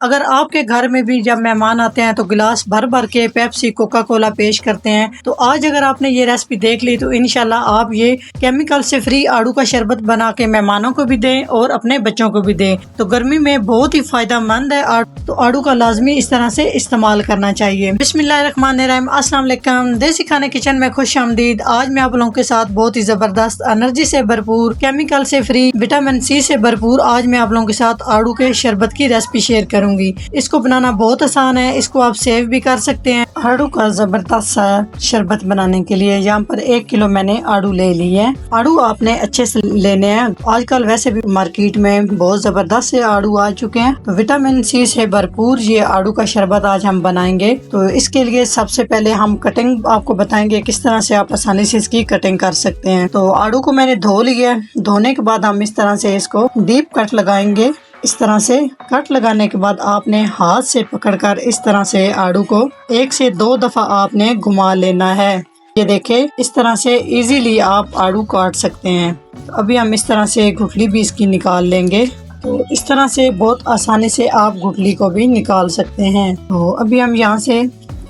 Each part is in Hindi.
अगर आपके घर में भी जब मेहमान आते हैं तो गिलास भर भर के पेप्सी कोका कोला पेश करते हैं, तो आज अगर आपने ये रेसिपी देख ली तो इंशाल्लाह आप ये केमिकल से फ्री आड़ू का शरबत बना के मेहमानों को भी दें और अपने बच्चों को भी दें। तो गर्मी में बहुत ही फायदेमंद है, तो आड़ू का लाजमी इस तरह से इस्तेमाल करना चाहिए। बिस्मिल्लाहिर्रहमानिर्रहीम, अस्सलाम वालेकुम। देसी खाने किचन में खुश आमदीद। आज मैं आप लोगों के साथ बहुत ही जबरदस्त एनर्जी से भरपूर, केमिकल से फ्री, विटामिन सी से भरपूर आज मैं आप लोगों के साथ आड़ू के शरबत की रेसिपी शेयर करूंगी। इसको बनाना बहुत आसान है, इसको आप सेव भी कर सकते हैं। आड़ू का जबरदस्त सा शरबत बनाने के लिए यहाँ पर 1 किलो मैंने आड़ू ले ली है। आड़ू आपने अच्छे से लेने हैं। आजकल वैसे भी मार्केट में बहुत जबरदस्त से आड़ू आ चुके हैं, तो विटामिन सी से भरपूर ये आड़ू का शरबत आज हम बनाएंगे। तो इसके लिए सबसे पहले हम कटिंग आपको बताएंगे किस तरह से आप आसानी से इसकी कटिंग कर सकते हैं। तो आड़ू को मैंने धो लिया है। धोने के बाद हम इस तरह से इसको डीप कट लगाएंगे। इस तरह से कट लगाने के बाद आपने हाथ से पकड़कर इस तरह से आड़ू को 1 से 2 दफा आपने घुमा लेना है। ये देखें, इस तरह से इजीली आप आड़ू काट सकते हैं। तो अभी हम इस तरह से गुठली भी इसकी निकाल लेंगे। तो इस तरह से बहुत आसानी से आप गुठली को भी निकाल सकते हैं। तो अभी हम यहाँ से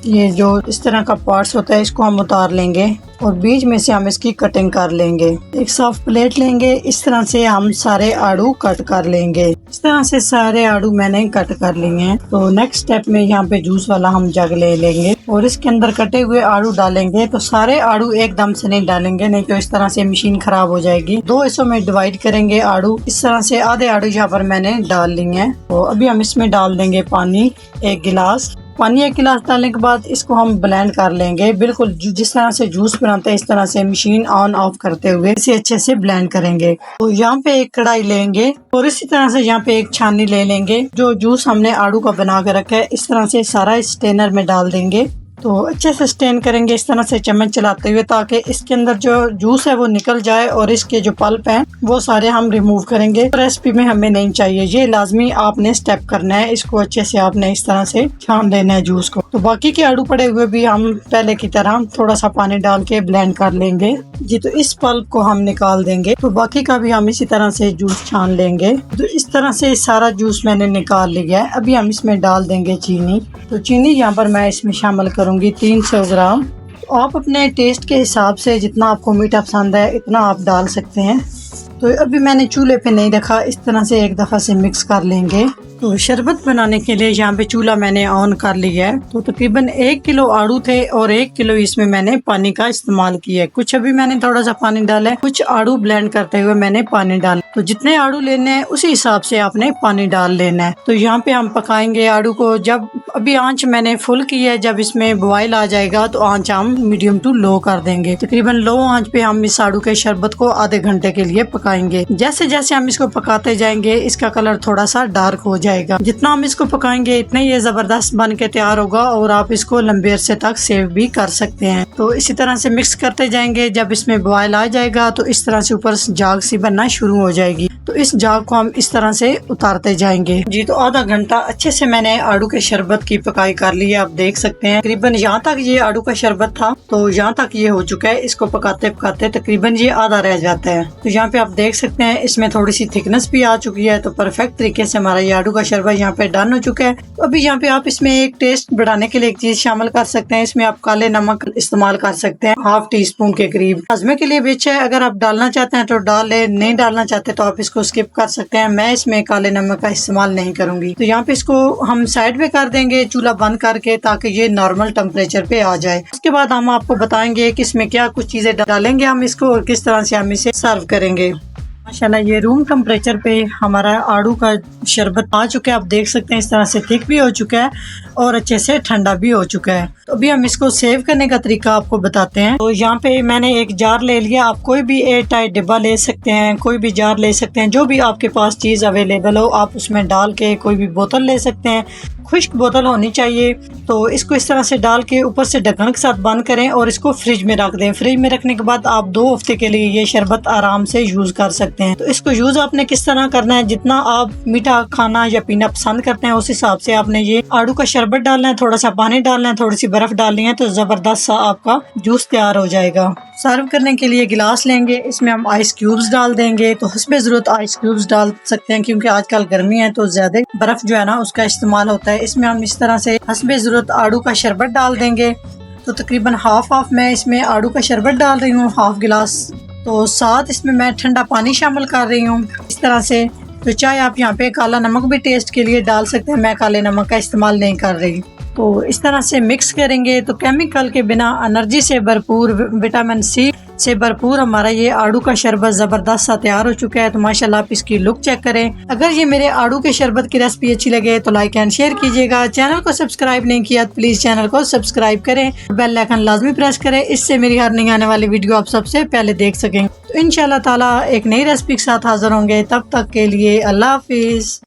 ये जो इस तरह का पार्ट्स होता है इसको हम उतार लेंगे और बीच में से हम इसकी कटिंग कर लेंगे। एक सॉफ्ट प्लेट लेंगे, इस तरह से हम सारे आड़ू कट कर लेंगे। इस तरह से सारे आड़ू मैंने कट कर लिए हैं। तो नेक्स्ट स्टेप में यहाँ पे जूस वाला हम जग ले लेंगे और इसके अंदर कटे हुए आड़ू डालेंगे। तो सारे आड़ू एकदम से नहीं डालेंगे, नहीं तो इस तरह से मशीन खराब हो जाएगी। 2 हिस्सों में डिवाइड करेंगे आड़ू। इस तरह से आधे आड़ू यहाँ पर मैंने डाल लिए हैं। तो अभी हम इसमें डाल देंगे पानी 1 गिलास। पानी 1 गिलास डालने के बाद इसको हम ब्लेंड कर लेंगे। बिल्कुल जिस तरह से जूस बनाते हैं इस तरह से मशीन ऑन ऑफ करते हुए इसे अच्छे से ब्लेंड करेंगे। तो यहाँ पे एक कढ़ाई लेंगे और इसी तरह से यहाँ पे एक छाननी ले लेंगे। जो जूस हमने आड़ू का बना के रखा है इस तरह से सारा स्ट्रेनर में डाल देंगे। तो अच्छे से स्टेन करेंगे इस तरह से चम्मच चलाते हुए, ताकि इसके अंदर जो जूस है वो निकल जाए और इसके जो पल्प हैं वो सारे हम रिमूव करेंगे। तो रेसिपी में हमें नहीं चाहिए, ये लाजमी आपने स्टेप करना है। इसको अच्छे से आपने इस तरह से छान लेना है जूस को। तो बाकी के आड़ू पड़े हुए भी हम पहले की तरह थोड़ा सा पानी डाल के ब्लेंड कर लेंगे जी। तो इस पल्प को हम निकाल देंगे। तो बाकी का भी हम इसी तरह से जूस छान लेंगे। तो इस तरह से सारा जूस मैंने निकाल लिया है। अभी हम इसमें डाल देंगे चीनी। तो चीनी यहाँ पर मैं इसमें शामिल करूंगी 300 ग्राम। तो आप अपने टेस्ट के हिसाब से जितना आपको मीठा पसंद है इतना आप डाल सकते हैं। तो अभी मैंने चूल्हे पे नहीं रखा, इस तरह से एक दफ़ा से मिक्स कर लेंगे। तो शरबत बनाने के लिए यहाँ पे चूल्हा मैंने ऑन कर लिया है। तो तकरीबन 1 किलो आड़ू थे और 1 किलो इसमें मैंने पानी का इस्तेमाल किया है। कुछ अभी मैंने थोड़ा सा पानी डाला है, कुछ आड़ू ब्लेंड करते हुए मैंने पानी डाला। तो जितने आड़ू लेने हैं उसी हिसाब से आपने पानी डाल लेना है। तो यहाँ पे हम पकाएंगे आड़ू को। जब अभी आंच मैंने फुल की है, जब इसमें बॉयल आ जाएगा तो आंच हम मीडियम टू लो कर देंगे। तकरीबन लो आंच पे हम इस आड़ू के शरबत को आधे घंटे के लिए पकाएंगे। जैसे जैसे हम इसको पकाते जाएंगे इसका कलर थोड़ा सा डार्क हो जाएगा। जितना हम इसको पकाएंगे इतना ये जबरदस्त बन के तैयार होगा और आप इसको लंबे अरसे तक सेव भी कर सकते हैं। तो इसी तरह से मिक्स करते जाएंगे। जब इसमें बॉयल आ जाएगा तो इस तरह से ऊपर जाग सी बनना शुरू हो जाएगी। तो इस जाग को हम इस तरह से उतारते जाएंगे जी। तो आधा घंटा अच्छे से मैंने आड़ू के शरबत की पकाई कर ली है। आप देख सकते हैं तकरीबन यहाँ तक ये आड़ू का शरबत था, तो यहाँ तक ये हो चुका है। इसको पकाते पकाते तकरीबन ये आधा रह जाता है। तो यहाँ पे आप देख सकते हैं इसमें थोड़ी सी थिकनेस भी आ चुकी है। तो परफेक्ट तरीके से हमारा ये आड़ू का शरबत यहाँ पे डन हो चुका है। तो अभी यहाँ पे आप इसमें एक टेस्ट बढ़ाने के लिए एक चीज शामिल कर सकते हैं। इसमें आप काले नमक इस्तेमाल कर सकते हैं, 1/2 टीस्पून के करीब। हजमे के लिए भी अच्छा है, अगर आप डालना चाहते हैं तो डाल ले, नहीं डालना चाहते तो आप इसको स्किप कर सकते हैं। मैं इसमें काले नमक का इस्तेमाल नहीं करूंगी। तो यहाँ पे इसको हम साइड पे कर देंगे चूल्हा बंद करके, ताकि ये नॉर्मल टेम्परेचर पे आ जाए। उसके बाद हम आपको बताएंगे कि इसमें क्या कुछ चीजें डालेंगे हम इसको और किस तरह से हम इसे सर्व करेंगे। माशाल्लाह ये रूम टेम्परेचर पे हमारा आड़ू का शरबत आ चुका है। आप देख सकते हैं इस तरह से थिक भी हो चुका है और अच्छे से ठंडा भी हो चुका है। तो अभी हम इसको सेव करने का तरीका आपको बताते हैं। तो यहाँ पे मैंने एक जार ले लिया। आप कोई भी एयर टाइट डिब्बा ले सकते हैं, कोई भी जार ले सकते हैं, जो भी आपके पास चीज़ अवेलेबल हो आप उसमें डाल के कोई भी बोतल ले सकते हैं। खुश्क बोतल होनी चाहिए। तो इसको इस तरह से डाल के ऊपर से ढक्कन के साथ बंद करें और इसको फ्रिज में रख दें। फ्रिज में रखने के बाद आप 2 हफ्ते के लिए ये शरबत आराम से यूज कर सकते हैं। तो इसको यूज आपने किस तरह करना है, जितना आप मीठा खाना या पीना पसंद करते हैं उस हिसाब से आपने ये आड़ू का शरबत डालना है, थोड़ा सा पानी डालना है, थोड़ी सी बर्फ डालनी है, तो जबरदस्त सा आपका जूस तैयार हो जाएगा। सर्व करने के लिए गिलास लेंगे, इसमें हम आइस क्यूब्स डाल देंगे। तो हस्बे जरूरत आइस क्यूब्स डाल सकते हैं क्योंकि आजकल गर्मी है तो ज्यादा बर्फ जो है ना उसका इस्तेमाल होता है। इसमें हम इस तरह से हस्बे जरूरत आड़ू का शरबत डाल देंगे। तो तकरीबन हाफ मैं इसमें आड़ू का शरबत डाल रही हूँ, हाफ गिलास। तो साथ इसमें मैं ठंडा पानी शामिल कर रही हूँ इस तरह से। तो चाहे आप यहाँ पे काला नमक भी टेस्ट के लिए डाल सकते हैं, मैं काले नमक का इस्तेमाल नहीं कर रही। तो इस तरह से मिक्स करेंगे तो केमिकल के बिना एनर्जी से भरपूर, विटामिन सी से भरपूर हमारा ये आड़ू का शरबत जबरदस्त सा तैयार हो चुका है। तो माशाल्लाह आप इसकी लुक चेक करें। अगर ये मेरे आड़ू के शरबत की रेसिपी अच्छी लगे तो लाइक एंड शेयर कीजिएगा। चैनल को सब्सक्राइब नहीं किया तो प्लीज चैनल को सब्सक्राइब करें, बेल आइकन लाजमी प्रेस करें, इससे मेरी हर नई आने वाली वीडियो आप सबसे पहले देख सकें। तो इंशाल्लाह ताला एक नई रेसिपी के साथ हाजिर होंगे, तब तक के लिए अल्लाह हाफिज।